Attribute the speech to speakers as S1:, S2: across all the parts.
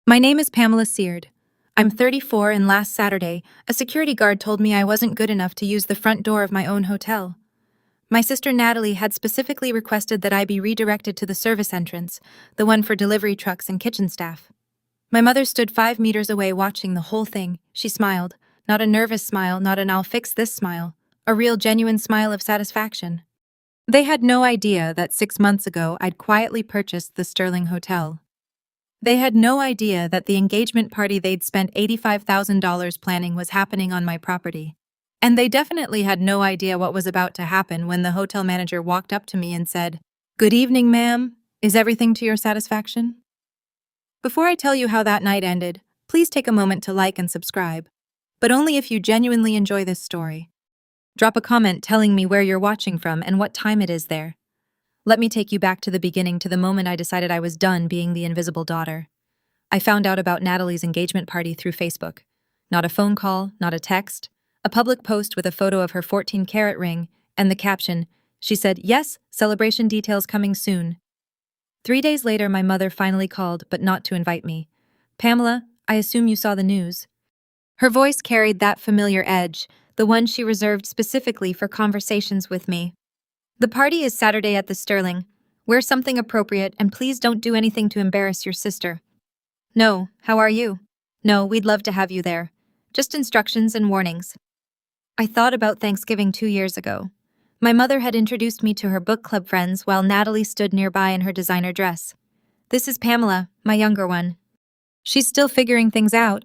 S1: My name is Pamela Seard. I'm 34 and last Saturday, a security guard told me I wasn't good enough to use the front door of my own hotel. My sister Natalie had specifically requested that I be redirected to the service entrance, the one for delivery trucks and kitchen staff. My mother stood 5 meters away watching the whole thing. She smiled. Not a nervous smile, not an I'll fix this smile. A real genuine smile of satisfaction. They had no idea that 6 months ago I'd quietly purchased the Sterling Hotel. They had no idea that the engagement party they'd spent $85,000 planning was happening on my property. And they definitely had no idea what was about to happen when the hotel manager walked up to me and said, "Good evening, ma'am. Is everything to your satisfaction?" Before I tell you how that night ended, please take a moment to like and subscribe. But only if you genuinely enjoy this story. Drop a comment telling me where you're watching from and what time it is there. Let me take you back to the beginning, to the moment I decided I was done being the invisible daughter. I found out about Natalie's engagement party through Facebook. Not a phone call, not a text. A public post with a photo of her 14-carat ring and the caption, she said, "Yes, celebration details coming soon." 3 days later, my mother finally called, but not to invite me. "Pamela, I assume you saw the news." Her voice carried that familiar edge, the one she reserved specifically for conversations with me. "The party is Saturday at the Sterling. Wear something appropriate and please don't do anything to embarrass your sister." "No, how are you?" "No, we'd love to have you there. Just instructions and warnings." I thought about Thanksgiving 2 years ago. My mother had introduced me to her book club friends while Natalie stood nearby in her designer dress. "This is Pamela, my younger one. She's still figuring things out."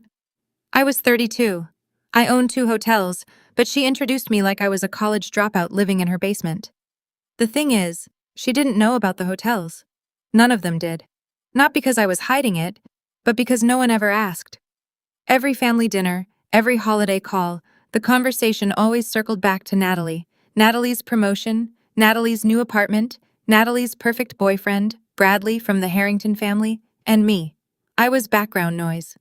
S1: I was 32. I owned 2 hotels, but she introduced me like I was a college dropout living in her basement. The thing is, she didn't know about the hotels. None of them did. Not because I was hiding it, but because no one ever asked. Every family dinner, every holiday call, the conversation always circled back to Natalie. Natalie's promotion, Natalie's new apartment, Natalie's perfect boyfriend, Bradley from the Harrington family, and me. I was background noise.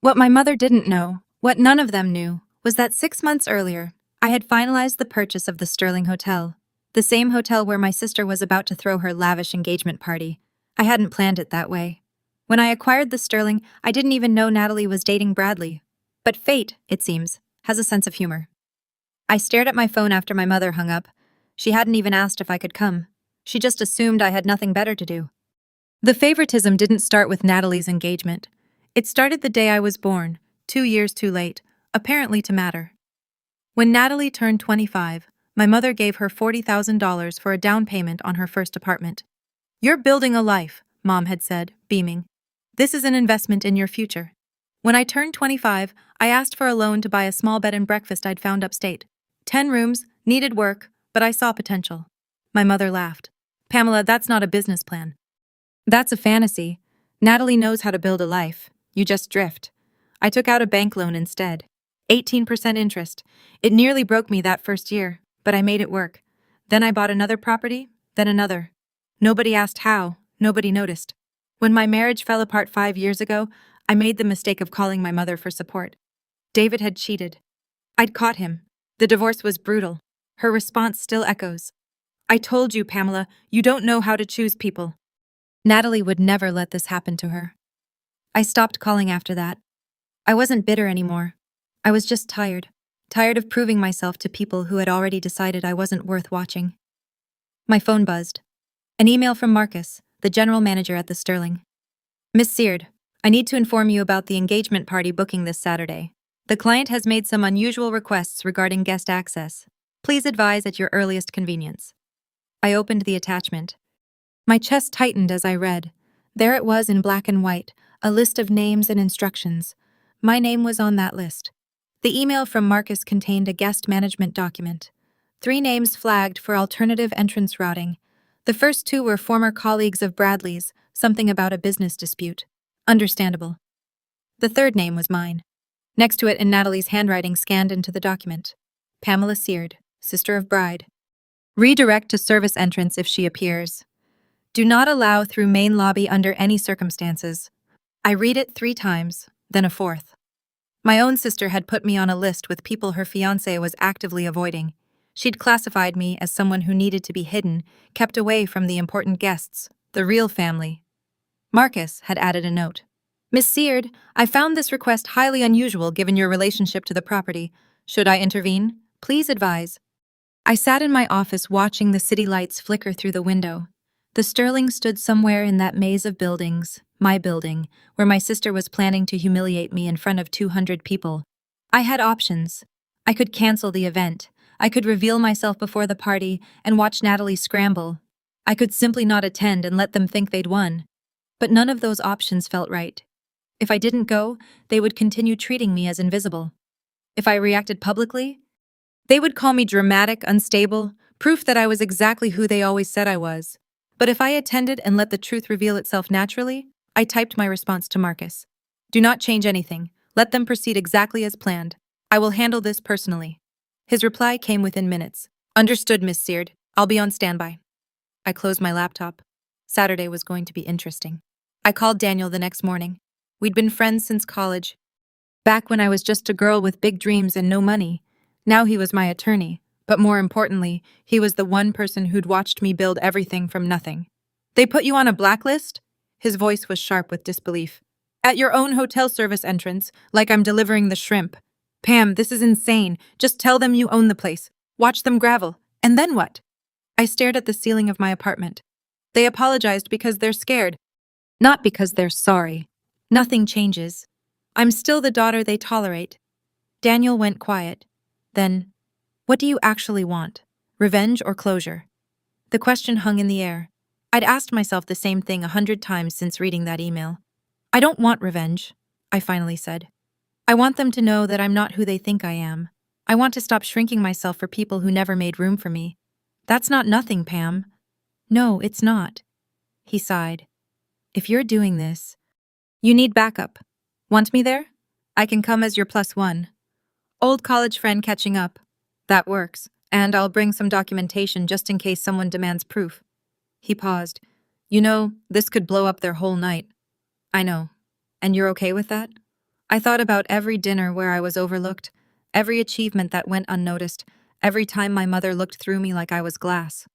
S1: What my mother didn't know, what none of them knew, was that 6 months earlier, I had finalized the purchase of the Sterling Hotel, the same hotel where my sister was about to throw her lavish engagement party. I hadn't planned it that way. When I acquired the Sterling, I didn't even know Natalie was dating Bradley. But fate, it seems, has a sense of humor. I stared at my phone after my mother hung up. She hadn't even asked if I could come. She just assumed I had nothing better to do. The favoritism didn't start with Natalie's engagement. It started the day I was born, 2 years too late, apparently to matter. When Natalie turned 25, my mother gave her $40,000 for a down payment on her first apartment. "You're building a life," Mom had said, beaming. "This is an investment in your future." When I turned 25, I asked for a loan to buy a small bed and breakfast I'd found upstate. 10 rooms, needed work, but I saw potential. My mother laughed. "Pamela, that's not a business plan. That's a fantasy. Natalie knows how to build a life. You just drift." I took out a bank loan instead. 18% interest. It nearly broke me that first year, but I made it work. Then I bought another property, then another. Nobody asked how, nobody noticed. When my marriage fell apart 5 years ago, I made the mistake of calling my mother for support. David had cheated. I'd caught him. The divorce was brutal. Her response still echoes. "I told you, Pamela, you don't know how to choose people." Natalie would never let this happen to her. I stopped calling after that. I wasn't bitter anymore. I was just tired. Tired of proving myself to people who had already decided I wasn't worth watching. My phone buzzed. An email from Marcus, the general manager at the Sterling. "Miss Seard, I need to inform you about the engagement party booking this Saturday. The client has made some unusual requests regarding guest access. Please advise at your earliest convenience." I opened the attachment. My chest tightened as I read. There it was in black and white, a list of names and instructions. My name was on that list. The email from Marcus contained a guest management document. 3 names flagged for alternative entrance routing. The first 2 were former colleagues of Bradley's, something about a business dispute. Understandable. The third name was mine. Next to it in Natalie's handwriting scanned into the document. Pamela Seard, sister of bride. Redirect to service entrance if she appears. Do not allow through main lobby under any circumstances. I read it 3 times, then a 4th. My own sister had put me on a list with people her fiancé was actively avoiding. She'd classified me as someone who needed to be hidden, kept away from the important guests, the real family. Marcus had added a note. Miss Seard, I found this request highly unusual given your relationship to the property. Should I intervene? Please advise. I sat in my office watching the city lights flicker through the window. The Sterling stood somewhere in that maze of buildings, my building, where my sister was planning to humiliate me in front of 200 people. I had options. I could cancel the event. I could reveal myself before the party and watch Natalie scramble. I could simply not attend and let them think they'd won. But none of those options felt right. If I didn't go, they would continue treating me as invisible. If I reacted publicly, they would call me dramatic, unstable, proof that I was exactly who they always said I was. But if I attended and let the truth reveal itself naturally, I typed my response to Marcus. Do not change anything. Let them proceed exactly as planned. I will handle this personally. His reply came within minutes. Understood, Miss Seard. I'll be on standby. I closed my laptop. Saturday was going to be interesting. I called Daniel the next morning. We'd been friends since college. Back when I was just a girl with big dreams and no money. Now he was my attorney, but more importantly, he was the one person who'd watched me build everything from nothing. They put you on a blacklist? His voice was sharp with disbelief. At your own hotel service entrance, like I'm delivering the shrimp. Pam, this is insane. Just tell them you own the place. Watch them gravel. And then what? I stared at the ceiling of my apartment. They apologized because they're scared, not because they're sorry. Nothing changes. I'm still the daughter they tolerate. Daniel went quiet. Then, what do you actually want? Revenge or closure? The question hung in the air. I'd asked myself the same thing 100 times since reading that email. I don't want revenge, I finally said. I want them to know that I'm not who they think I am. I want to stop shrinking myself for people who never made room for me. That's not nothing, Pam. No, it's not. He sighed. If you're doing this, you need backup. Want me there? I can come as your +1. Old college friend catching up. That works. And I'll bring some documentation just in case someone demands proof. He paused. You know, this could blow up their whole night. I know. And you're okay with that? I thought about every dinner where I was overlooked, every achievement that went unnoticed, every time my mother looked through me like I was glass.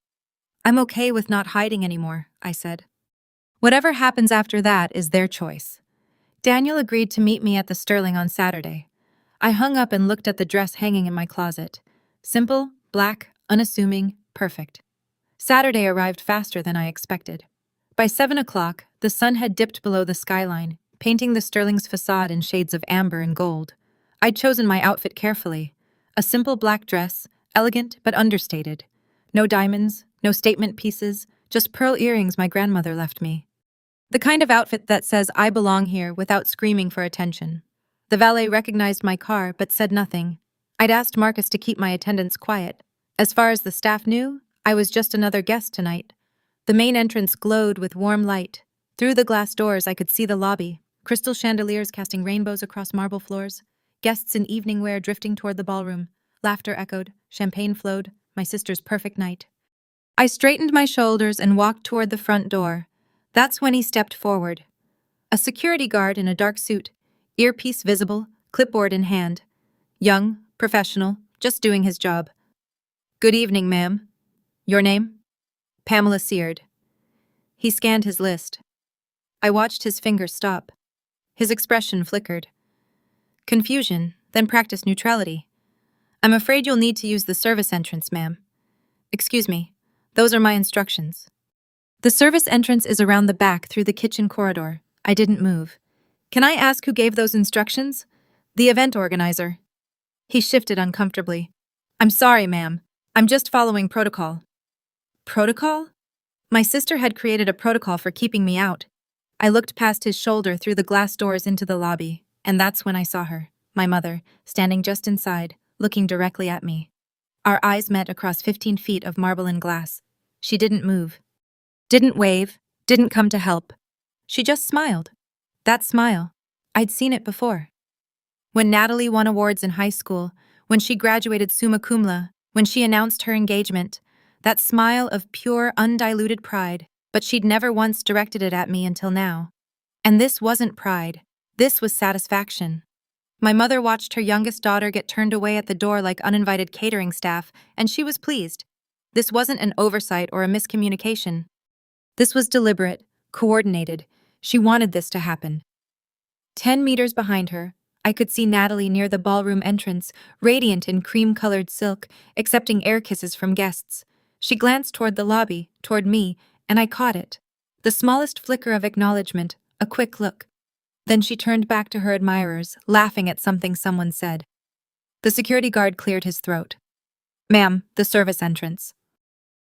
S1: I'm okay with not hiding anymore, I said. Whatever happens after that is their choice. Daniel agreed to meet me at the Sterling on Saturday. I hung up and looked at the dress hanging in my closet. Simple, black, unassuming, perfect. Saturday arrived faster than I expected. By 7 o'clock, the sun had dipped below the skyline, painting the Sterling's facade in shades of amber and gold. I'd chosen my outfit carefully. A simple black dress, elegant but understated. No diamonds, no statement pieces, just pearl earrings my grandmother left me. The kind of outfit that says I belong here without screaming for attention. The valet recognized my car but said nothing. I'd asked Marcus to keep my attendants quiet. As far as the staff knew, I was just another guest tonight. The main entrance glowed with warm light. Through the glass doors I could see the lobby, crystal chandeliers casting rainbows across marble floors, guests in evening wear drifting toward the ballroom. Laughter echoed, champagne flowed, my sister's perfect night. I straightened my shoulders and walked toward the front door. That's when he stepped forward. A security guard in a dark suit, earpiece visible, clipboard in hand. Young, professional, just doing his job. Good evening, ma'am. Your name? Pamela Seard. He scanned his list. I watched his fingers stop. His expression flickered. Confusion, then practice neutrality. I'm afraid you'll need to use the service entrance, ma'am. Excuse me, those are my instructions. The service entrance is around the back through the kitchen corridor. I didn't move. Can I ask who gave those instructions? The event organizer. He shifted uncomfortably. I'm sorry, ma'am. I'm just following protocol. Protocol? My sister had created a protocol for keeping me out. I looked past his shoulder through the glass doors into the lobby, and that's when I saw her, my mother, standing just inside, looking directly at me. Our eyes met across 15 feet of marble and glass. She didn't move. Didn't wave, didn't come to help. She just smiled. That smile, I'd seen it before. When Natalie won awards in high school, when she graduated summa cum laude, when she announced her engagement, that smile of pure, undiluted pride, but she'd never once directed it at me until now. And this wasn't pride. This was satisfaction. My mother watched her youngest daughter get turned away at the door like uninvited catering staff, and she was pleased. This wasn't an oversight or a miscommunication. This was deliberate, coordinated. She wanted this to happen. 10 meters behind her, I could see Natalie near the ballroom entrance, radiant in cream-colored silk, accepting air kisses from guests. She glanced toward the lobby, toward me, and I caught it. The smallest flicker of acknowledgement, a quick look. Then she turned back to her admirers, laughing at something someone said. The security guard cleared his throat. "Ma'am, the service entrance."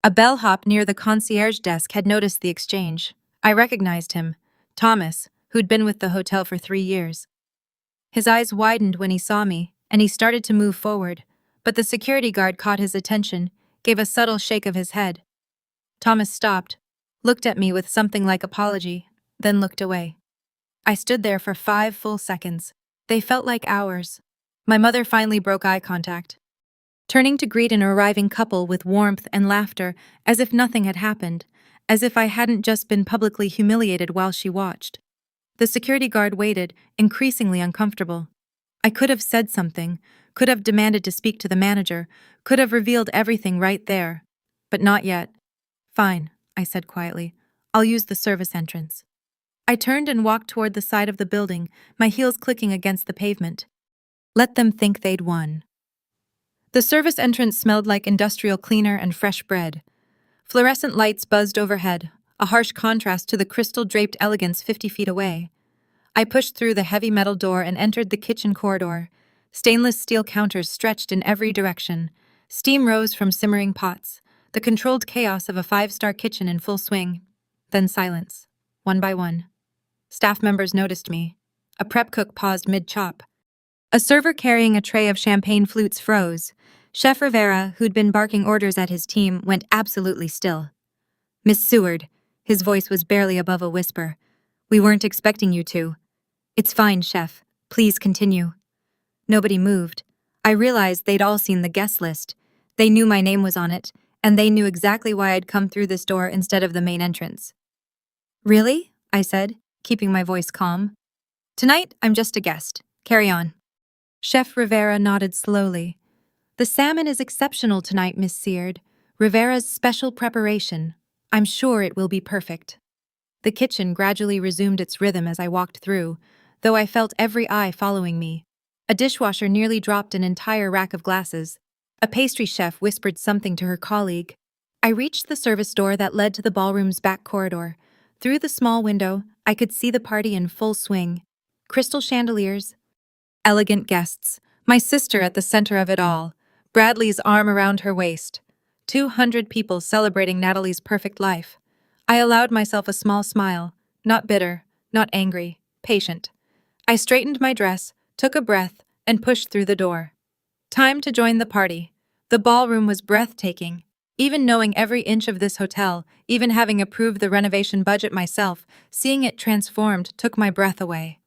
S1: A bellhop near the concierge desk had noticed the exchange. I recognized him, Thomas, who'd been with the hotel for 3 years. His eyes widened when he saw me, and he started to move forward, but the security guard caught his attention, gave a subtle shake of his head. Thomas stopped, looked at me with something like apology, then looked away. I stood there for 5 full seconds. They felt like hours. My mother finally broke eye contact, turning to greet an arriving couple with warmth and laughter, as if nothing had happened, as if I hadn't just been publicly humiliated while she watched. The security guard waited, increasingly uncomfortable. I could have said something, could have demanded to speak to the manager, could have revealed everything right there. But not yet. "Fine," I said quietly. "I'll use the service entrance." I turned and walked toward the side of the building, my heels clicking against the pavement. Let them think they'd won. The service entrance smelled like industrial cleaner and fresh bread. Fluorescent lights buzzed overhead, a harsh contrast to the crystal-draped elegance 50 feet away. I pushed through the heavy metal door and entered the kitchen corridor. Stainless steel counters stretched in every direction. Steam rose from simmering pots, the controlled chaos of a 5-star kitchen in full swing. Then silence, one by one. Staff members noticed me. A prep cook paused mid-chop. A server carrying a tray of champagne flutes froze. Chef Rivera, who'd been barking orders at his team, went absolutely still. "Miss Seward," his voice was barely above a whisper. "We weren't expecting you to." "It's fine, chef. Please continue." Nobody moved. I realized they'd all seen the guest list. They knew my name was on it, and they knew exactly why I'd come through this door instead of the main entrance. "Really?" I said, keeping my voice calm. "Tonight, I'm just a guest. Carry on." Chef Rivera nodded slowly. "The salmon is exceptional tonight, Miss Seard. Rivera's special preparation. I'm sure it will be perfect." The kitchen gradually resumed its rhythm as I walked through, though I felt every eye following me. A dishwasher nearly dropped an entire rack of glasses. A pastry chef whispered something to her colleague. I reached the service door that led to the ballroom's back corridor. Through the small window, I could see the party in full swing. Crystal chandeliers, elegant guests, my sister at the center of it all, Bradley's arm around her waist. 200 people celebrating Natalie's perfect life. I allowed myself a small smile, not bitter, not angry, patient. I straightened my dress, took a breath, and pushed through the door. Time to join the party. The ballroom was breathtaking. Even knowing every inch of this hotel, even having approved the renovation budget myself, seeing it transformed took my breath away.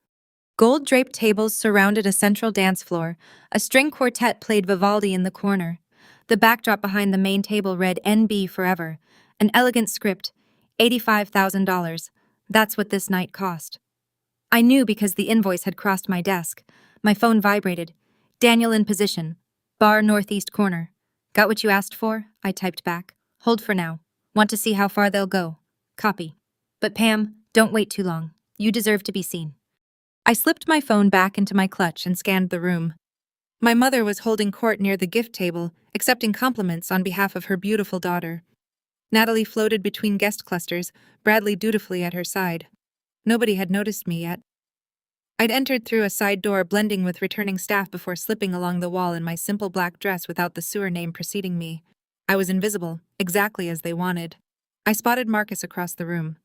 S1: Gold-draped tables surrounded a central dance floor. A string quartet played Vivaldi in the corner. The backdrop behind the main table read "NB Forever," an elegant script, $85,000. That's what this night cost. I knew because the invoice had crossed my desk. My phone vibrated. "Daniel in position. Bar northeast corner." "Got what you asked for?" I typed back. "Hold for now. Want to see how far they'll go." "Copy. But Pam, don't wait too long. You deserve to be seen." I slipped my phone back into my clutch and scanned the room. My mother was holding court near the gift table, accepting compliments on behalf of her beautiful daughter. Natalie floated between guest clusters, Bradley dutifully at her side. Nobody had noticed me yet. I'd entered through a side door, blending with returning staff before slipping along the wall in my simple black dress without the sewer name preceding me. I was invisible, exactly as they wanted. I spotted Marcus across the room.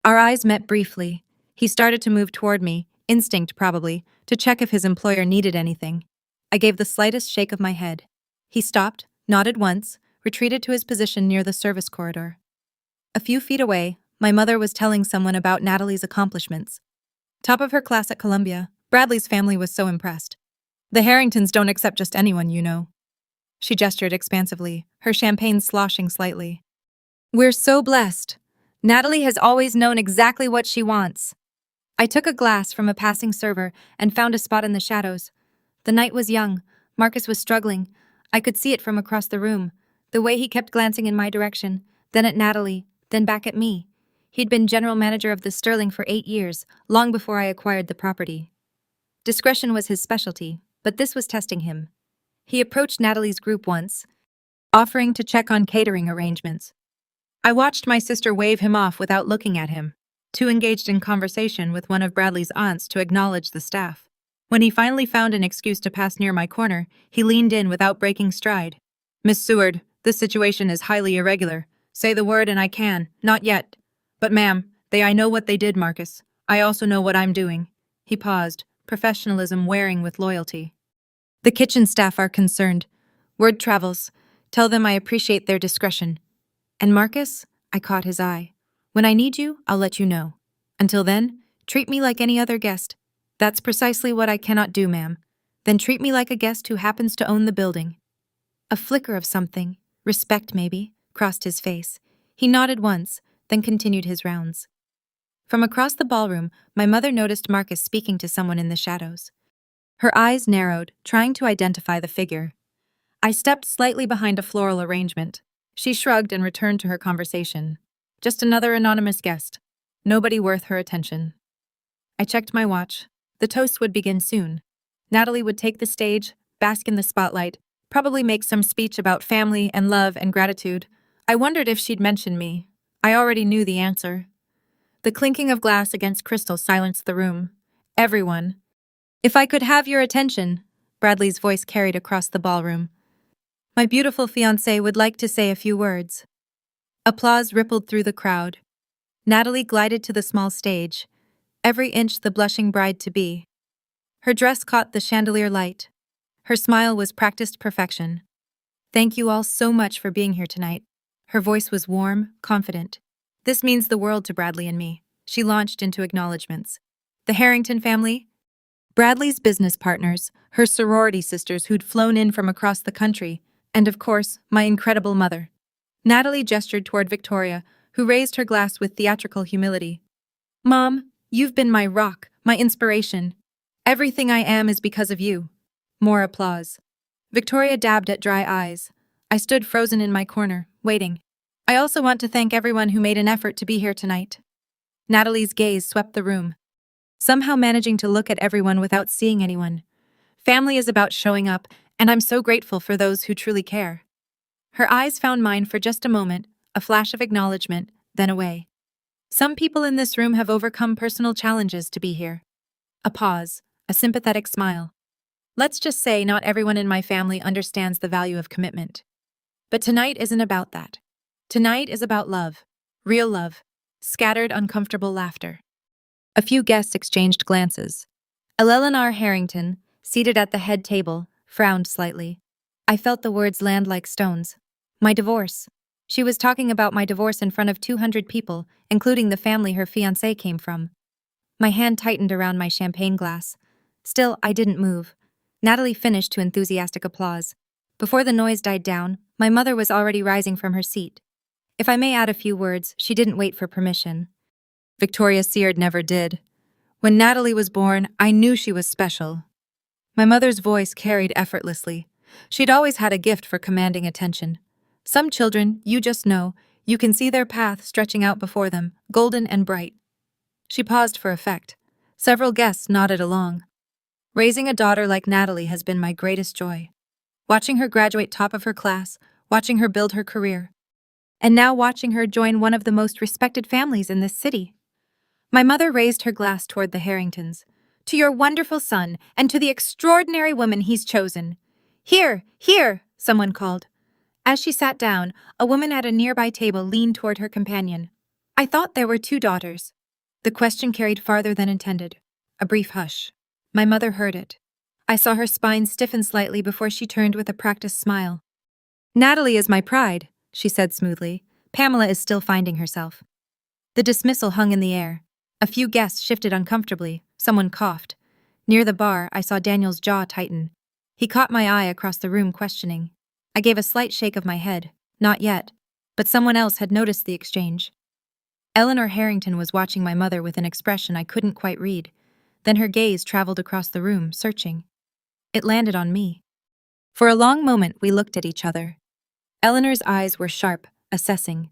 S1: Our eyes met briefly. He started to move toward me, instinct probably, to check if his employer needed anything. I gave the slightest shake of my head. He stopped, nodded once, retreated to his position near the service corridor. A few feet away, my mother was telling someone about Natalie's accomplishments. Top of her class at Columbia, Bradley's family was so impressed. "The Harringtons don't accept just anyone, you know." She gestured expansively, her champagne sloshing slightly. "We're so blessed. Natalie has always known exactly what she wants." I took a glass from a passing server and found a spot in the shadows. The night was young. Marcus was struggling. I could see it from across the room, the way he kept glancing in my direction, then at Natalie, then back at me. He'd been general manager of the Sterling for 8 years, long before I acquired the property. Discretion was his specialty, but this was testing him. He approached Natalie's group once, offering to check on catering arrangements. I watched my sister wave him off without looking at him, too engaged in conversation with one of Bradley's aunts to acknowledge the staff. When he finally found an excuse to pass near my corner, he leaned in without breaking stride. "Miss Seward, this situation is highly irregular. Say the word and I can. Not yet. But ma'am, I know what they did, Marcus. I also know what I'm doing." He paused, professionalism wearing with loyalty. "The kitchen staff are concerned. Word travels. Tell them I appreciate their discretion. And Marcus," I caught his eye, "when I need you, I'll let you know. Until then, treat me like any other guest." "That's precisely what I cannot do, ma'am." "Then treat me like a guest who happens to own the building." A flicker of something, respect maybe, crossed his face. He nodded once, then continued his rounds. From across the ballroom, my mother noticed Marcus speaking to someone in the shadows. Her eyes narrowed, trying to identify the figure. I stepped slightly behind a floral arrangement. She shrugged and returned to her conversation. Just another anonymous guest. Nobody worth her attention. I checked my watch. The toast would begin soon. Natalie would take the stage, bask in the spotlight, probably make some speech about family and love and gratitude. I wondered if she'd mention me. I already knew the answer. The clinking of glass against crystal silenced the room. Everyone. "If I could have your attention," Bradley's voice carried across the ballroom. "My beautiful fiancé would like to say a few words." Applause rippled through the crowd. Natalie glided to the small stage, every inch the blushing bride-to-be. Her dress caught the chandelier light. Her smile was practiced perfection. "Thank you all so much for being here tonight." Her voice was warm, confident. "This means the world to Bradley and me." She launched into acknowledgments. The Harrington family, Bradley's business partners, her sorority sisters who'd flown in from across the country, and of course, my incredible mother. Natalie gestured toward Victoria, who raised her glass with theatrical humility. "Mom, you've been my rock, my inspiration. Everything I am is because of you." More applause. Victoria dabbed at dry eyes. I stood frozen in my corner, waiting. "I also want to thank everyone who made an effort to be here tonight." Natalie's gaze swept the room, somehow managing to look at everyone without seeing anyone. Family is about showing up, and I'm so grateful for those who truly care. Her eyes found mine for just a moment, a flash of acknowledgement, then away. "Some people in this room have overcome personal challenges to be here." A pause, a sympathetic smile. "Let's just say not everyone in my family understands the value of commitment. But tonight isn't about that. Tonight is about love, real love, scattered uncomfortable laughter." A few guests exchanged glances. Eleanor Harrington, seated at the head table, frowned slightly. I felt the words land like stones. My divorce. She was talking about my divorce in front of 200 people, including the family her fiancé came from. My hand tightened around my champagne glass. Still, I didn't move. Natalie finished to enthusiastic applause. Before the noise died down, my mother was already rising from her seat. If I may add a few words, she didn't wait for permission. Victoria Seard never did. When Natalie was born, I knew she was special. My mother's voice carried effortlessly. She'd always had a gift for commanding attention. Some children, you just know, you can see their path stretching out before them, golden and bright. She paused for effect. Several guests nodded along. Raising a daughter like Natalie has been my greatest joy. Watching her graduate top of her class, watching her build her career, and now watching her join one of the most respected families in this city. My mother raised her glass toward the Harringtons. "To your wonderful son, and to the extraordinary woman he's chosen." "Here, here," someone called. As she sat down, a woman at a nearby table leaned toward her companion. "I thought there were 2 daughters." The question carried farther than intended. A brief hush. My mother heard it. I saw her spine stiffen slightly before she turned with a practiced smile. "Natalie is my pride," she said smoothly. "Pamela is still finding herself." The dismissal hung in the air. A few guests shifted uncomfortably. Someone coughed. Near the bar, I saw Daniel's jaw tighten. He caught my eye across the room, questioning. I gave a slight shake of my head. Not yet. But someone else had noticed the exchange. Eleanor Harrington was watching my mother with an expression I couldn't quite read. Then her gaze traveled across the room, searching. It landed on me. For a long moment, we looked at each other. Eleanor's eyes were sharp, assessing.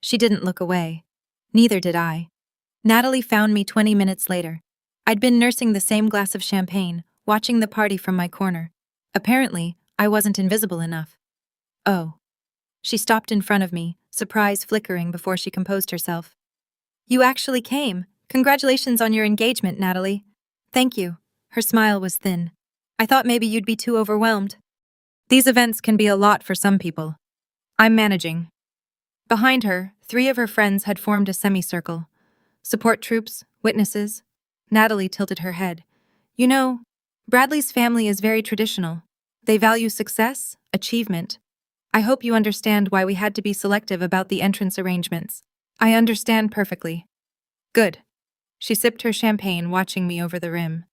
S1: She didn't look away. Neither did I. Natalie found me 20 minutes later. I'd been nursing the same glass of champagne, watching the party from my corner. Apparently, I wasn't invisible enough. Oh. She stopped in front of me, surprise flickering before she composed herself. You actually came. Congratulations on your engagement, Natalie. Thank you. Her smile was thin. I thought maybe you'd be too overwhelmed. These events can be a lot for some people. I'm managing. Behind her, 3 of her friends had formed a semicircle. Support troops, witnesses. Natalie tilted her head. You know, Bradley's family is very traditional. They value success, achievement. I hope you understand why we had to be selective about the entrance arrangements. I understand perfectly. Good. She sipped her champagne, watching me over the rim.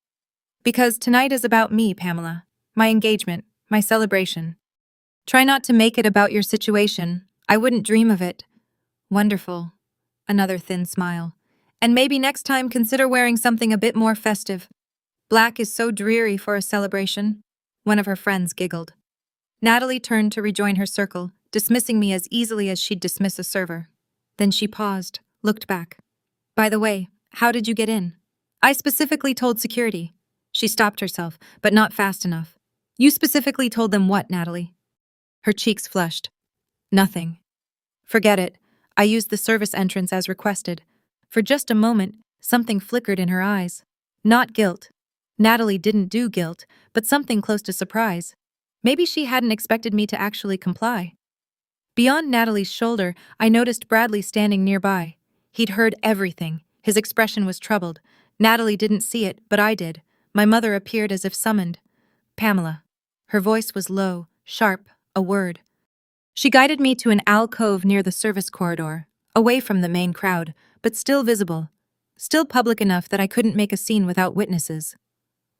S1: Because tonight is about me, Pamela. My engagement, my celebration. Try not to make it about your situation. I wouldn't dream of it. Wonderful. Another thin smile. And maybe next time consider wearing something a bit more festive. Black is so dreary for a celebration. One of her friends giggled. Natalie turned to rejoin her circle, dismissing me as easily as she'd dismiss a server. Then she paused, looked back. By the way, how did you get in? I specifically told security. She stopped herself, but not fast enough. You specifically told them what, Natalie? Her cheeks flushed. Nothing. Forget it. I used the service entrance as requested. For just a moment, something flickered in her eyes. Not guilt. Natalie didn't do guilt, but something close to surprise. Maybe she hadn't expected me to actually comply. Beyond Natalie's shoulder, I noticed Bradley standing nearby. He'd heard everything. His expression was troubled. Natalie didn't see it, but I did. My mother appeared as if summoned. Pamela. Her voice was low, sharp, a word. She guided me to an alcove near the service corridor, away from the main crowd, but still visible. Still public enough that I couldn't make a scene without witnesses.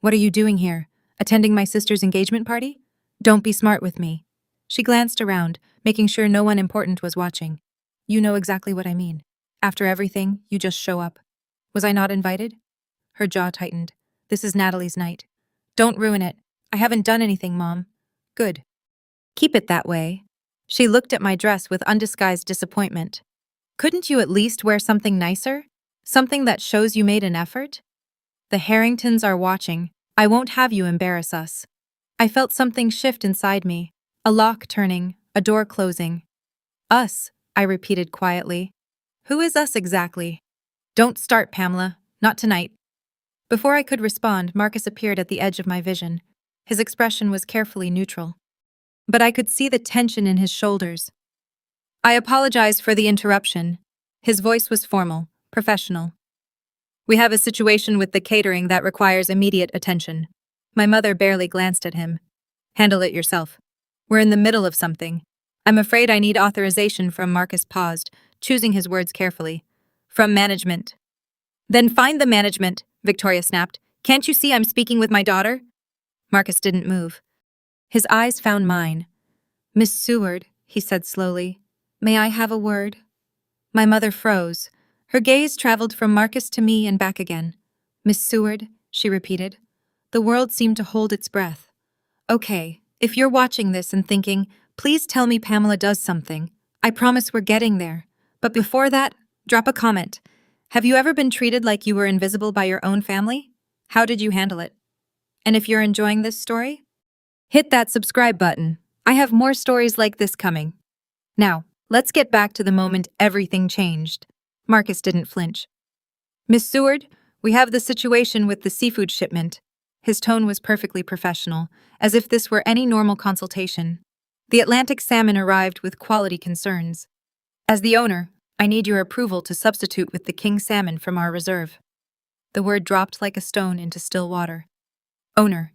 S1: What are you doing here? Attending my sister's engagement party? Don't be smart with me. She glanced around, making sure no one important was watching. You know exactly what I mean. After everything, you just show up. Was I not invited? Her jaw tightened. This is Natalie's night. Don't ruin it. I haven't done anything, Mom. Good. Keep it that way. She looked at my dress with undisguised disappointment. Couldn't you at least wear something nicer? Something that shows you made an effort? The Harringtons are watching. I won't have you embarrass us. I felt something shift inside me. A lock turning, a door closing. Us, I repeated quietly. Who is us exactly? Don't start, Pamela. Not tonight. Before I could respond, Marcus appeared at the edge of my vision. His expression was carefully neutral. But I could see the tension in his shoulders. I apologize for the interruption. His voice was formal, professional. We have a situation with the catering that requires immediate attention. My mother barely glanced at him. Handle it yourself. We're in the middle of something. I'm afraid I need authorization from Marcus paused, choosing his words carefully. From management. Then find the management, Victoria snapped. Can't you see I'm speaking with my daughter? Marcus didn't move. His eyes found mine. Miss Seward, he said slowly, may I have a word? My mother froze. Her gaze traveled from Marcus to me and back again. Miss Seward, she repeated. The world seemed to hold its breath. Okay, if you're watching this and thinking, please tell me Pamela does something. I promise we're getting there. But before that, drop a comment. Have you ever been treated like you were invisible by your own family? How did you handle it? And if you're enjoying this story, hit that subscribe button. I have more stories like this coming. Now, let's get back to the moment everything changed. Marcus didn't flinch. Miss Seward, we have the situation with the seafood shipment. His tone was perfectly professional, as if this were any normal consultation. The Atlantic salmon arrived with quality concerns. As the owner, I need your approval to substitute with the king salmon from our reserve. The word dropped like a stone into still water. Owner.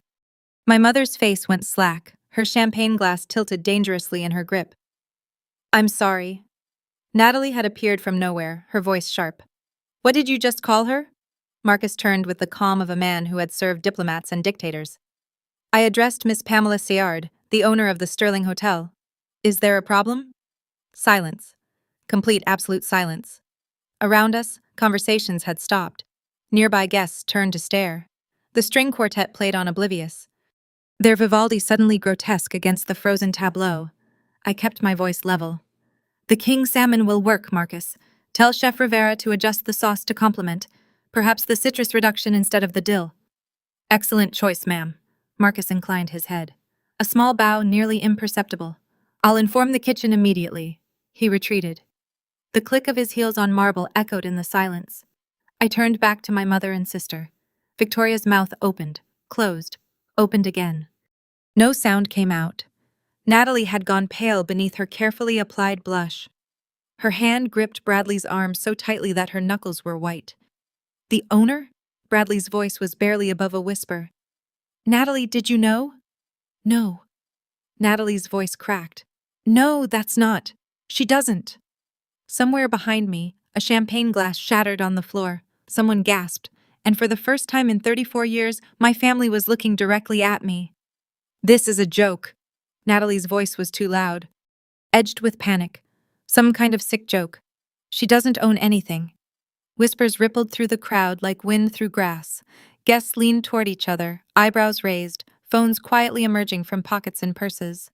S1: My mother's face went slack, her champagne glass tilted dangerously in her grip. I'm sorry. Natalie had appeared from nowhere, her voice sharp. What did you just call her? Marcus turned with the calm of a man who had served diplomats and dictators. I addressed Miss Pamela Sayard, the owner of the Sterling Hotel. Is there a problem? Silence. Complete absolute silence. Around us, conversations had stopped. Nearby guests turned to stare. The string quartet played on oblivious. Their Vivaldi suddenly grotesque against the frozen tableau. I kept my voice level. The king salmon will work, Marcus. Tell Chef Rivera to adjust the sauce to complement. Perhaps the citrus reduction instead of the dill. Excellent choice, ma'am. Marcus inclined his head. A small bow nearly imperceptible. I'll inform the kitchen immediately. He retreated. The click of his heels on marble echoed in the silence. I turned back to my mother and sister. Victoria's mouth opened, closed, opened again. No sound came out. Natalie had gone pale beneath her carefully applied blush. Her hand gripped Bradley's arm so tightly that her knuckles were white. The owner? Bradley's voice was barely above a whisper. Natalie, did you know? No. Natalie's voice cracked. No, that's not. She doesn't. Somewhere behind me, a champagne glass shattered on the floor. Someone gasped, and for the first time in 34 years, my family was looking directly at me. This is a joke. Natalie's voice was too loud. Edged with panic. Some kind of sick joke. She doesn't own anything. Whispers rippled through the crowd like wind through grass. Guests leaned toward each other, eyebrows raised, phones quietly emerging from pockets and purses.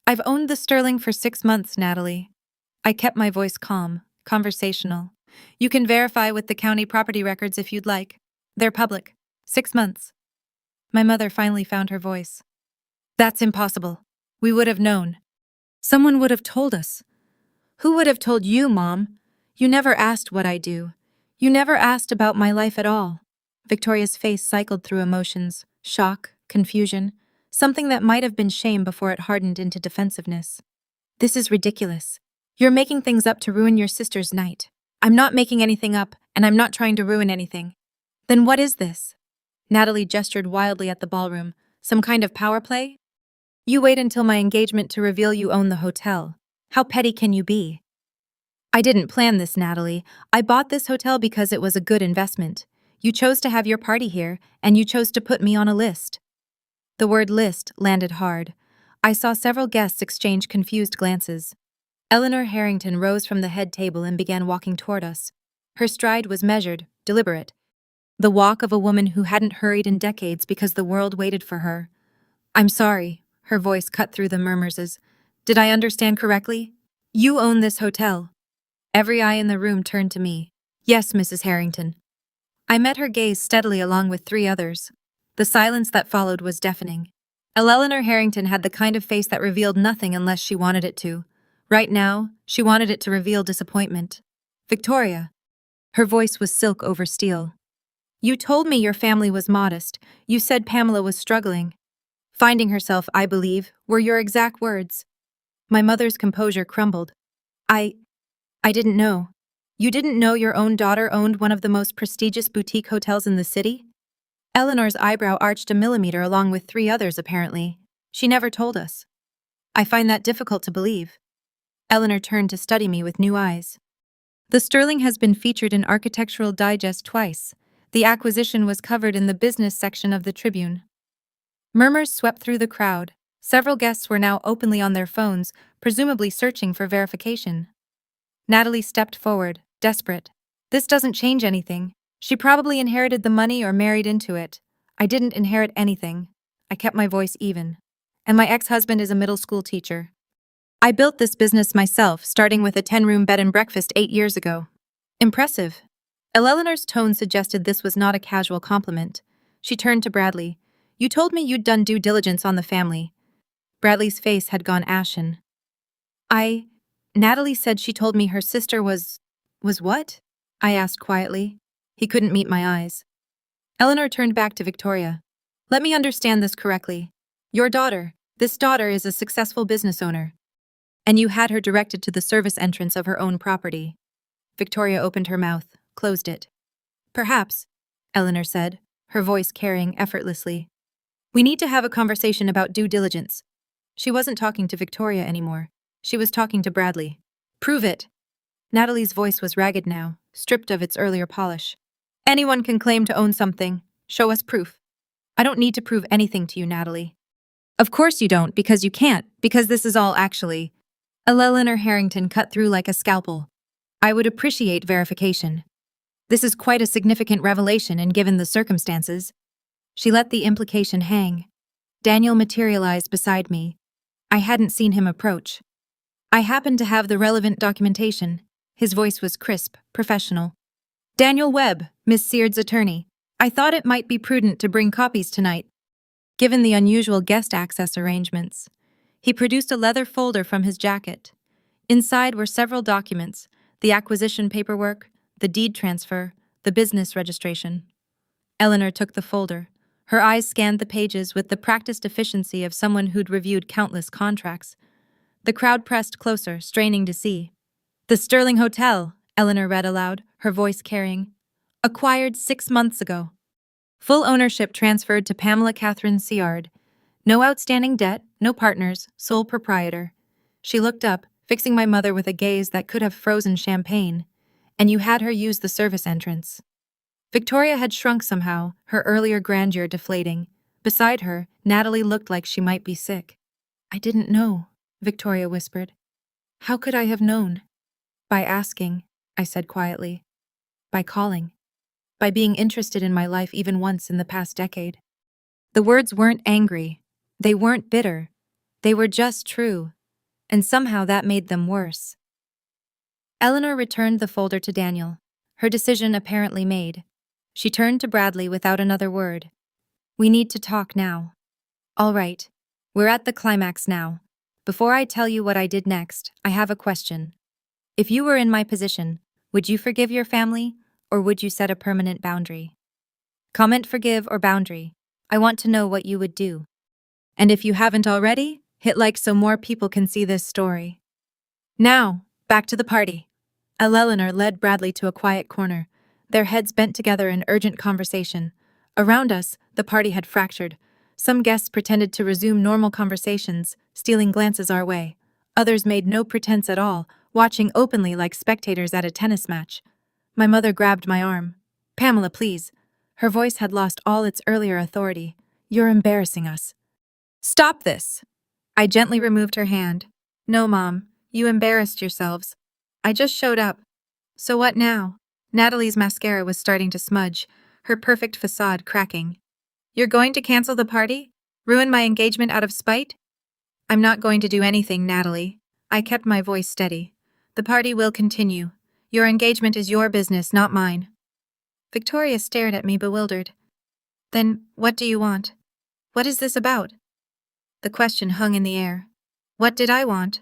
S1: I've owned the Sterling for 6 months, Natalie. I kept my voice calm, conversational. You can verify with the county property records if you'd like. They're public. 6 months. My mother finally found her voice. That's impossible. We would have known. Someone would have told us. Who would have told you, Mom? You never asked what I do. You never asked about my life at all. Victoria's face cycled through emotions, shock, confusion, something that might have been shame before it hardened into defensiveness. This is ridiculous. You're making things up to ruin your sister's night. I'm not making anything up, and I'm not trying to ruin anything. Then what is this? Natalie gestured wildly at the ballroom. Some kind of power play? You wait until my engagement to reveal you own the hotel. How petty can you be? I didn't plan this, Natalie. I bought this hotel because it was a good investment. You chose to have your party here, and you chose to put me on a list. The word list landed hard. I saw several guests exchange confused glances. Eleanor Harrington rose from the head table and began walking toward us. Her stride was measured, deliberate. The walk of a woman who hadn't hurried in decades because the world waited for her. I'm sorry, her voice cut through the murmurs. Did I understand correctly? You own this hotel. Every eye in the room turned to me. Yes, Mrs. Harrington. I met her gaze steadily along with 3 others. The silence that followed was deafening. Eleanor Harrington had the kind of face that revealed nothing unless she wanted it to. Right now, she wanted it to reveal disappointment. Victoria. Her voice was silk over steel. You told me your family was modest. You said Pamela was struggling. Finding herself, I believe, were your exact words. My mother's composure crumbled. I didn't know. You didn't know your own daughter owned one of the most prestigious boutique hotels in the city? Eleanor's eyebrow arched a millimeter along with 3 others, apparently. She never told us. I find that difficult to believe. Eleanor turned to study me with new eyes. The Sterling has been featured in Architectural Digest twice. The acquisition was covered in the business section of the Tribune. Murmurs swept through the crowd. Several guests were now openly on their phones, presumably searching for verification. Natalie stepped forward, desperate. This doesn't change anything. She probably inherited the money or married into it. I didn't inherit anything. I kept my voice even. And my ex-husband is a middle school teacher. I built this business myself, starting with a 10-room bed and breakfast 8 years ago. Impressive. Eleanor's tone suggested this was not a casual compliment. She turned to Bradley. You told me you'd done due diligence on the family. Bradley's face had gone ashen. Natalie said she told me her sister was what? I asked quietly. He couldn't meet my eyes. Eleanor turned back to Victoria. Let me understand this correctly. This daughter is a successful business owner. And you had her directed to the service entrance of her own property. Victoria opened her mouth, closed it. Perhaps, Eleanor said, her voice carrying effortlessly. We need to have a conversation about due diligence. She wasn't talking to Victoria anymore. She was talking to Bradley. Prove it. Natalie's voice was ragged now, stripped of its earlier polish. Anyone can claim to own something. Show us proof. I don't need to prove anything to you, Natalie. Of course you don't, because you can't, because this is all actually. Eleanor Harrington cut through like a scalpel. I would appreciate verification. This is quite a significant revelation, and given the circumstances. She let the implication hang. Daniel materialized beside me. I hadn't seen him approach. I happened to have the relevant documentation. His voice was crisp, professional. Daniel Webb, Miss Seard's attorney. I thought it might be prudent to bring copies tonight, given the unusual guest access arrangements. He produced a leather folder from his jacket. Inside were several documents: the acquisition paperwork, the deed transfer, the business registration. Eleanor took the folder. Her eyes scanned the pages with the practiced efficiency of someone who'd reviewed countless contracts. The crowd pressed closer, straining to see. "The Sterling Hotel," Eleanor read aloud, her voice carrying. "Acquired 6 months ago. Full ownership transferred to Pamela Catherine Seard. No outstanding debt, no partners, sole proprietor." She looked up, fixing my mother with a gaze that could have frozen champagne. "And you had her use the service entrance." Victoria had shrunk somehow, her earlier grandeur deflating. Beside her, Natalie looked like she might be sick. "I didn't know," Victoria whispered. "How could I have known?" "By asking," I said quietly. "By calling. By being interested in my life even once in the past decade." The words weren't angry. They weren't bitter. They were just true. And somehow that made them worse. Eleanor returned the folder to Daniel, her decision apparently made. She turned to Bradley without another word. "We need to talk now." "All right. We're at the climax now. Before I tell you what I did next, I have a question. If you were in my position, would you forgive your family, or would you set a permanent boundary? Comment forgive or boundary. I want to know what you would do. And if you haven't already, hit like so more people can see this story." Now, back to the party. Eleanor led Bradley to a quiet corner, their heads bent together in urgent conversation. Around us, the party had fractured. Some guests pretended to resume normal conversations, stealing glances our way. Others made no pretense at all, watching openly like spectators at a tennis match. My mother grabbed my arm. "Pamela, please." Her voice had lost all its earlier authority. "You're embarrassing us." "Stop this." I gently removed her hand. "No, Mom, you embarrassed yourselves. I just showed up. So what now?" Natalie's mascara was starting to smudge, her perfect facade cracking. "You're going to cancel the party? Ruin my engagement out of spite?" "I'm not going to do anything, Natalie." I kept my voice steady. "The party will continue. Your engagement is your business, not mine." Victoria stared at me bewildered. "Then, what do you want? What is this about?" The question hung in the air. What did I want?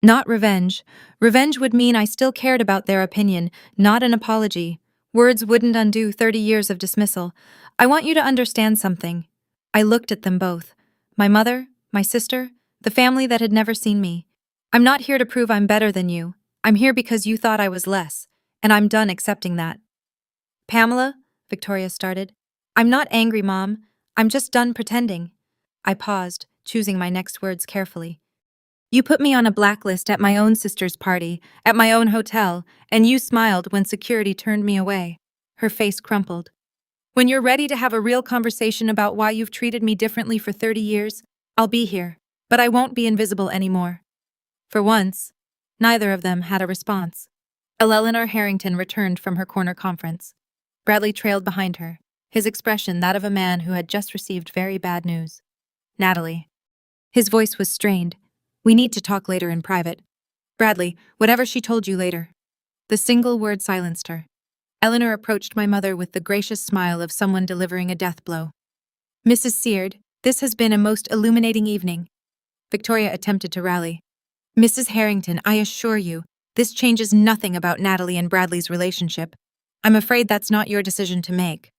S1: Not revenge. Revenge would mean I still cared about their opinion, not an apology. Words wouldn't undo 30 years of dismissal. "I want you to understand something." I looked at them both. My mother, my sister, the family that had never seen me. "I'm not here to prove I'm better than you. I'm here because you thought I was less, and I'm done accepting that." "Pamela," Victoria started. "I'm not angry, Mom. I'm just done pretending." I paused, choosing my next words carefully. "You put me on a blacklist at my own sister's party, at my own hotel, and you smiled when security turned me away." Her face crumpled. "When you're ready to have a real conversation about why you've treated me differently for 30 years, I'll be here, but I won't be invisible anymore." For once, neither of them had a response. Eleanor Harrington returned from her corner conference. Bradley trailed behind her, his expression that of a man who had just received very bad news. "Natalie." His voice was strained. "We need to talk later in private." "Bradley, whatever she told you later." The single word silenced her. Eleanor approached my mother with the gracious smile of someone delivering a death blow. "Mrs. Seard, this has been a most illuminating evening." Victoria attempted to rally. "Mrs. Harrington, I assure you, this changes nothing about Natalie and Bradley's relationship. I'm afraid that's not your decision to make."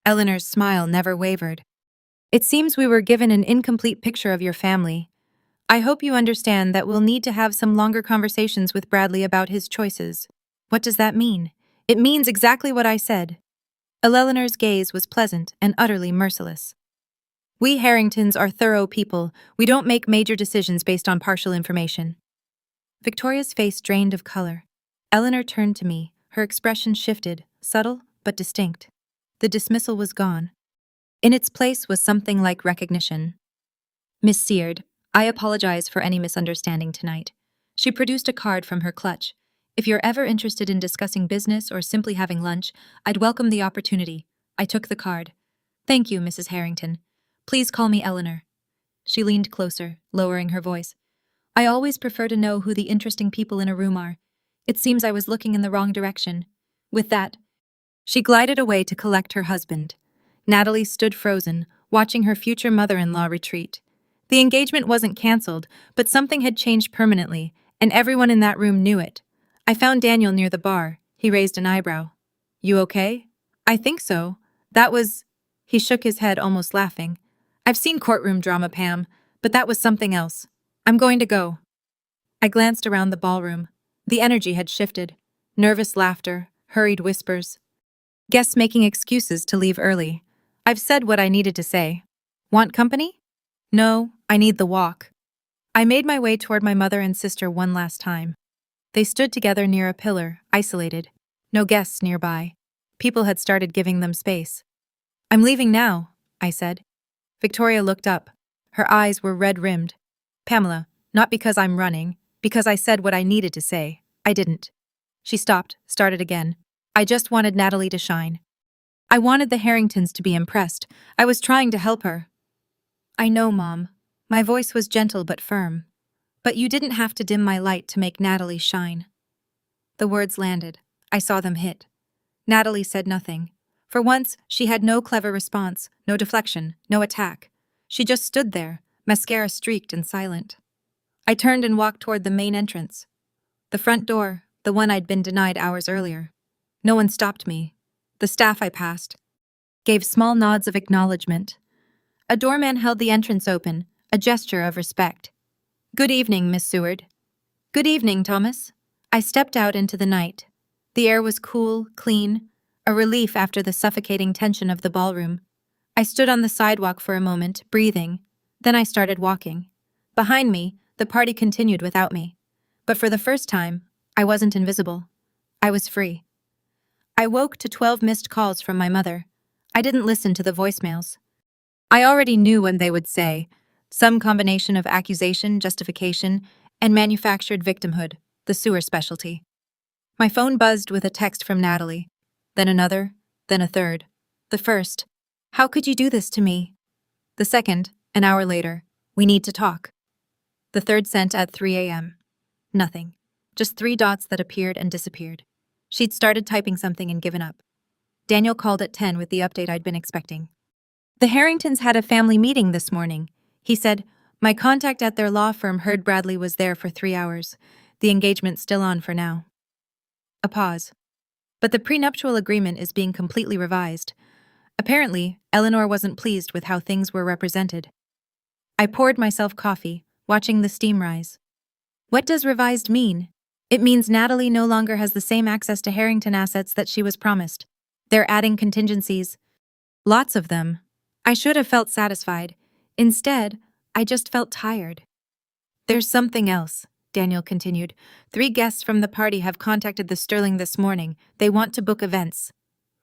S1: Eleanor's smile never wavered. "It seems we were given an incomplete picture of your family. I hope you understand that we'll need to have some longer conversations with Bradley about his choices." "What does that mean?" "It means exactly what I said." Eleanor's gaze was pleasant and utterly merciless. "We Harringtons are thorough people. We don't make major decisions based on partial information." Victoria's face drained of color. Eleanor turned to me, her expression shifted, subtle but distinct. The dismissal was gone. In its place was something like recognition. "Miss Seard, I apologize for any misunderstanding tonight." She produced a card from her clutch. "If you're ever interested in discussing business or simply having lunch, I'd welcome the opportunity." I took the card. "Thank you, Mrs. Harrington. Please call me Eleanor." She leaned closer, lowering her voice. "I always prefer to know who the interesting people in a room are. It seems I was looking in the wrong direction." With that, She glided away to collect her husband. Natalie stood frozen, watching her future mother-in-law retreat. The engagement wasn't cancelled, but something had changed permanently, and everyone in that room knew it. I found Daniel near the bar. He raised an eyebrow. You okay? I think so. That was... He shook his head, almost laughing. I've seen courtroom drama, Pam, but that was something else. I'm going to go. I glanced around the ballroom. The energy had shifted. Nervous laughter, hurried whispers. Guests making excuses to leave early. I've said what I needed to say. Want company? No, I need the walk. I made my way toward my mother and sister one last time. They stood together near a pillar, isolated. No guests nearby. People had started giving them space. I'm leaving now, I said. Victoria looked up. Her eyes were red-rimmed. Pamela, not because I'm running, because I said what I needed to say. I didn't. She stopped, started again. I just wanted Natalie to shine. I wanted the Harringtons to be impressed. I was trying to help her. I know, Mom. My voice was gentle but firm. But you didn't have to dim my light to make Natalie shine. The words landed. I saw them hit. Natalie said nothing. For once, she had no clever response, no deflection, no attack. She just stood there, mascara streaked and silent. I turned and walked toward the main entrance. The front door, the one I'd been denied hours earlier. No one stopped me. The staff I passed gave small nods of acknowledgement. A doorman held the entrance open, a gesture of respect. Good evening, Miss Seward. Good evening, Thomas. I stepped out into the night. The air was cool, clean, a relief after the suffocating tension of the ballroom. I stood on the sidewalk for a moment, breathing. Then I started walking. Behind me, the party continued without me. But for the first time, I wasn't invisible. I was free. I woke to 12 missed calls from my mother. I didn't listen to the voicemails. I already knew when they would say, some combination of accusation, justification, and manufactured victimhood, the sewer specialty. My phone buzzed with a text from Natalie. Then another, then a third. The first, how could you do this to me? The second, an hour later, we need to talk. The third sent at 3 a.m. Nothing. Just 3 dots that appeared and disappeared. She'd started typing something and given up. Daniel called at 10 with the update I'd been expecting. The Harringtons had a family meeting this morning. He said, my contact at their law firm heard Bradley was there for 3 hours. The engagement's still on for now. A pause. But the prenuptial agreement is being completely revised. Apparently, Eleanor wasn't pleased with how things were represented. I poured myself coffee, watching the steam rise. What does revised mean? It means Natalie no longer has the same access to Harrington assets that she was promised. They're adding contingencies. Lots of them. I should have felt satisfied. Instead, I just felt tired. There's something else, Daniel continued. 3 guests from the party have contacted the Sterling this morning. They want to book events.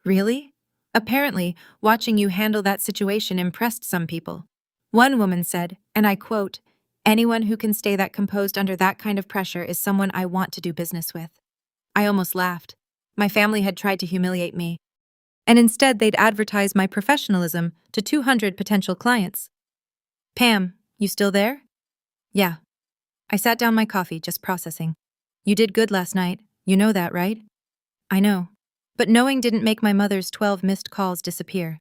S1: Really? Apparently, watching you handle that situation impressed some people. One woman said, and I quote, anyone who can stay that composed under that kind of pressure is someone I want to do business with. I almost laughed. My family had tried to humiliate me. And instead they'd advertise my professionalism to 200 potential clients. Pam, you still there? Yeah. I sat down my coffee, just processing. You did good last night. You know that, right? I know. But knowing didn't make my mother's 12 missed calls disappear.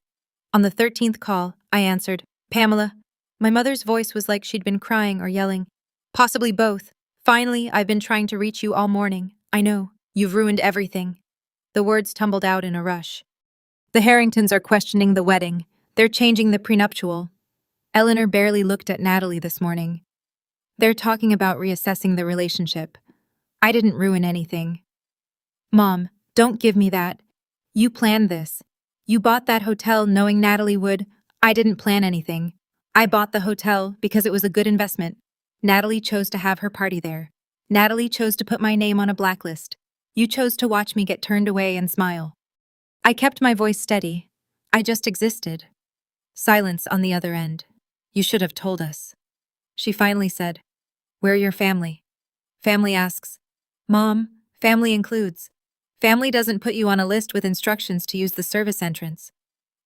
S1: On the 13th call, I answered, Pamela. My mother's voice was like she'd been crying or yelling. Possibly both. Finally, I've been trying to reach you all morning. I know. You've ruined everything. The words tumbled out in a rush. The Harringtons are questioning the wedding. They're changing the prenuptial. Eleanor barely looked at Natalie this morning. They're talking about reassessing the relationship. I didn't ruin anything. Mom, don't give me that. You planned this. You bought that hotel knowing Natalie would. I didn't plan anything. I bought the hotel because it was a good investment. Natalie chose to have her party there. Natalie chose to put my name on a blacklist. You chose to watch me get turned away and smile. I kept my voice steady. I just existed. Silence on the other end. You should have told us. She finally said, We're your family. Family asks, Mom, family includes. Family doesn't put you on a list with instructions to use the service entrance.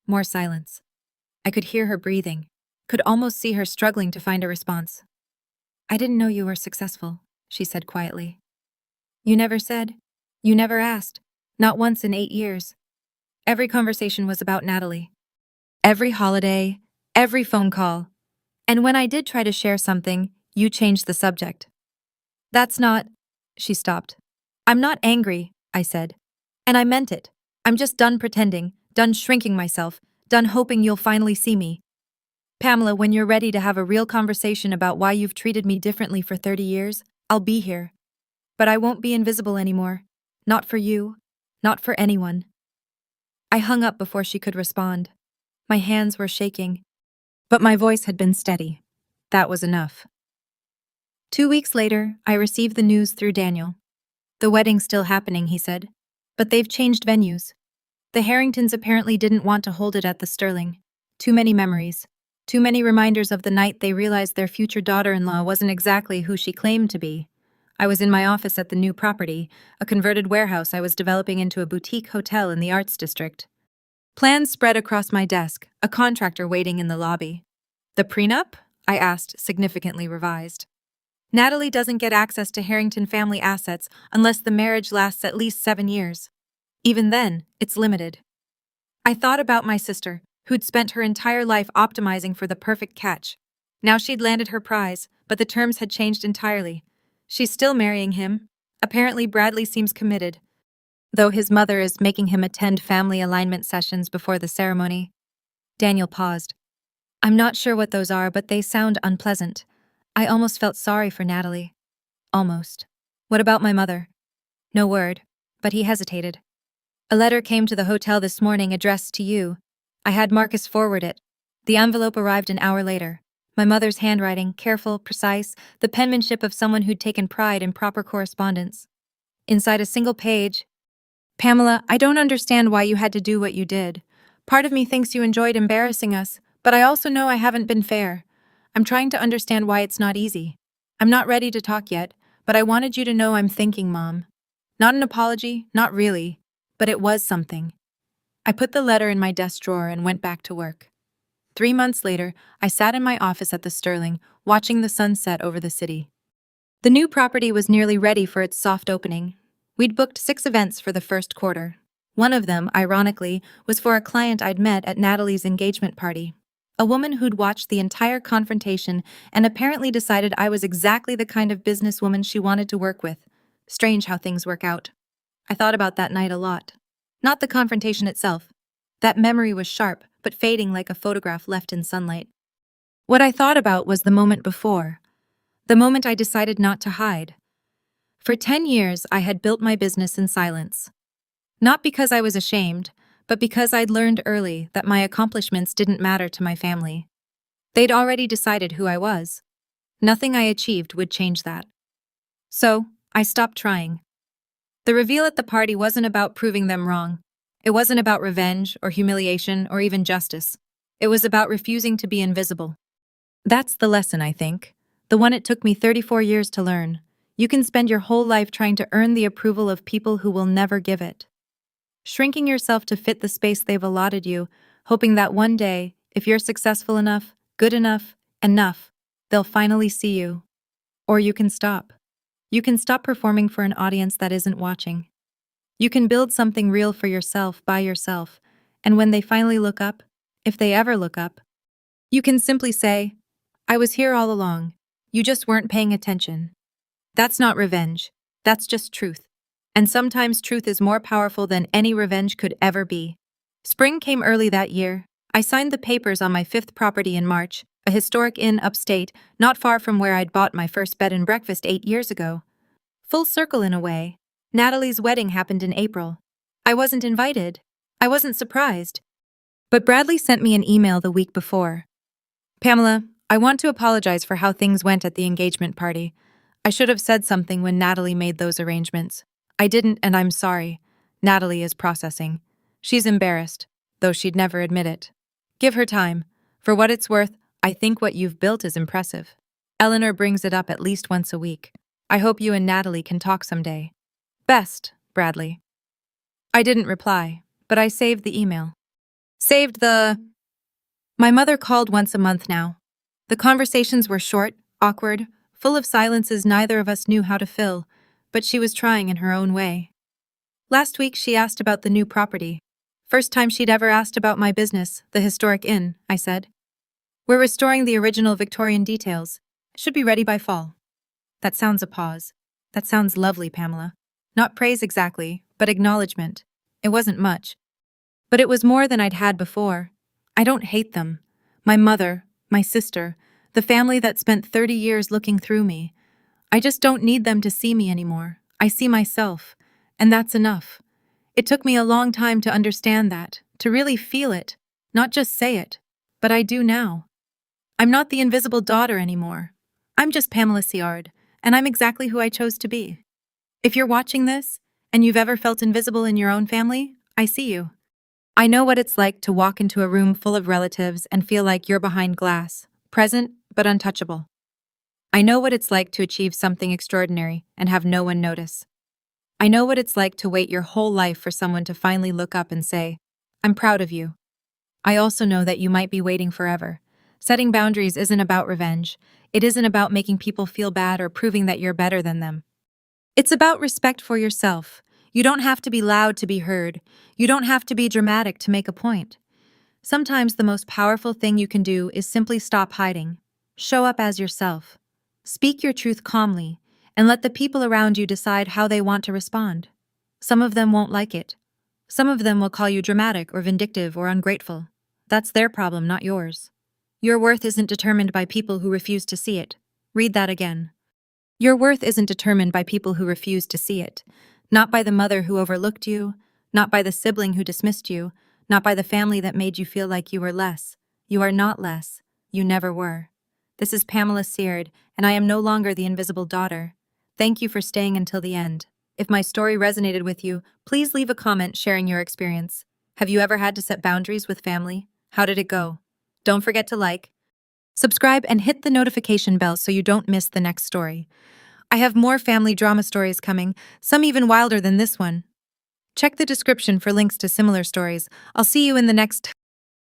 S1: More silence. I could hear her breathing, could almost see her struggling to find a response. I didn't know you were successful, she said quietly. You never said. You never asked. Not once in 8 years. Every conversation was about Natalie. Every holiday, every phone call. And when I did try to share something, you changed the subject. That's not. She stopped. I'm not angry, I said. And I meant it. I'm just done pretending, done shrinking myself, done hoping you'll finally see me. Pamela, when you're ready to have a real conversation about why you've treated me differently for 30 years, I'll be here. But I won't be invisible anymore. Not for you. Not for anyone. I hung up before she could respond. My hands were shaking. But my voice had been steady. That was enough. 2 weeks later, I received the news through Daniel. The wedding's still happening, he said. But they've changed venues. The Harringtons apparently didn't want to hold it at the Sterling. Too many memories. Too many reminders of the night they realized their future daughter-in-law wasn't exactly who she claimed to be. I was in my office at the new property, a converted warehouse I was developing into a boutique hotel in the Arts District. Plans spread across my desk, a contractor waiting in the lobby. The prenup? I asked, significantly revised. Natalie doesn't get access to Harrington family assets unless the marriage lasts at least 7 years. Even then, it's limited. I thought about my sister, who'd spent her entire life optimizing for the perfect catch. Now she'd landed her prize, but the terms had changed entirely. She's still marrying him. Apparently, Bradley seems committed, though his mother is making him attend family alignment sessions before the ceremony. Daniel paused. I'm not sure what those are, but they sound unpleasant. I almost felt sorry for Natalie. Almost. What about my mother? No word, but he hesitated. A letter came to the hotel this morning addressed to you. I had Marcus forward it. The envelope arrived an hour later. My mother's handwriting, careful, precise, the penmanship of someone who'd taken pride in proper correspondence. Inside a single page, Pamela, I don't understand why you had to do what you did. Part of me thinks you enjoyed embarrassing us, but I also know I haven't been fair. I'm trying to understand why it's not easy. I'm not ready to talk yet, but I wanted you to know I'm thinking, Mom. Not an apology, not really, but it was something. I put the letter in my desk drawer and went back to work. 3 months later, I sat in my office at the Sterling, watching the sun set over the city. The new property was nearly ready for its soft opening. We'd booked 6 events for the first quarter. One of them, ironically, was for a client I'd met at Natalie's engagement party. A woman who'd watched the entire confrontation and apparently decided I was exactly the kind of businesswoman she wanted to work with. Strange how things work out. I thought about that night a lot. Not the confrontation itself. That memory was sharp, but fading like a photograph left in sunlight. What I thought about was the moment before. The moment I decided not to hide. For 10 years, I had built my business in silence. Not because I was ashamed, but because I'd learned early that my accomplishments didn't matter to my family. They'd already decided who I was. Nothing I achieved would change that. So, I stopped trying. The reveal at the party wasn't about proving them wrong. It wasn't about revenge or humiliation or even justice. It was about refusing to be invisible. That's the lesson, I think. The one it took me 34 years to learn. You can spend your whole life trying to earn the approval of people who will never give it. Shrinking yourself to fit the space they've allotted you, hoping that one day, if you're successful enough, good enough, they'll finally see you. Or you can stop. You can stop performing for an audience that isn't watching. You can build something real for yourself by yourself, and when they finally look up, if they ever look up, you can simply say, I was here all along. You just weren't paying attention. That's not revenge. That's just truth. And sometimes truth is more powerful than any revenge could ever be. Spring came early that year. I signed the papers on my 5th property in March, a historic inn upstate, not far from where I'd bought my first bed and breakfast 8 years ago. Full circle in a way. Natalie's wedding happened in April. I wasn't invited. I wasn't surprised. But Bradley sent me an email the week before. Pamela, I want to apologize for how things went at the engagement party. I should have said something when Natalie made those arrangements. I didn't, and I'm sorry. Natalie is processing. She's embarrassed, though she'd never admit it. Give her time. For what it's worth, I think what you've built is impressive. Eleanor brings it up at least once a week. I hope you and Natalie can talk someday. Best, Bradley. I didn't reply, but I saved the email. My mother called once a month now. The conversations were short, awkward, full of silences neither of us knew how to fill, but she was trying in her own way. Last week she asked about the new property. First time she'd ever asked about my business, the Historic Inn, I said. We're restoring the original Victorian details. Should be ready by fall. That sounds a pause. That sounds lovely, Pamela. Not praise exactly, but acknowledgement. It wasn't much. But it was more than I'd had before. I don't hate them. My mother, my sister, the family that spent 30 years looking through me. I just don't need them to see me anymore. I see myself, and that's enough. It took me a long time to understand that, to really feel it, not just say it, but I do now. I'm not the invisible daughter anymore. I'm just Pamela Ciard, and I'm exactly who I chose to be. If you're watching this, and you've ever felt invisible in your own family, I see you. I know what it's like to walk into a room full of relatives and feel like you're behind glass, present but untouchable. I know what it's like to achieve something extraordinary and have no one notice. I know what it's like to wait your whole life for someone to finally look up and say, "I'm proud of you." I also know that you might be waiting forever. Setting boundaries isn't about revenge. It isn't about making people feel bad or proving that you're better than them. It's about respect for yourself. You don't have to be loud to be heard. You don't have to be dramatic to make a point. Sometimes the most powerful thing you can do is simply stop hiding. Show up as yourself. Speak your truth calmly, and let the people around you decide how they want to respond. Some of them won't like it. Some of them will call you dramatic or vindictive or ungrateful. That's their problem, not yours. Your worth isn't determined by people who refuse to see it. Read that again. Your worth isn't determined by people who refuse to see it. Not by the mother who overlooked you, not by the sibling who dismissed you, not by the family that made you feel like you were less. You are not less. You never were. This is Pamela Ciard, and I am no longer the invisible daughter. Thank you for staying until the end. If my story resonated with you, please leave a comment sharing your experience. Have you ever had to set boundaries with family? How did it go? Don't forget to like, subscribe, and hit the notification bell so you don't miss the next story. I have more family drama stories coming, some even wilder than this one. Check the description for links to similar stories. I'll see you in the next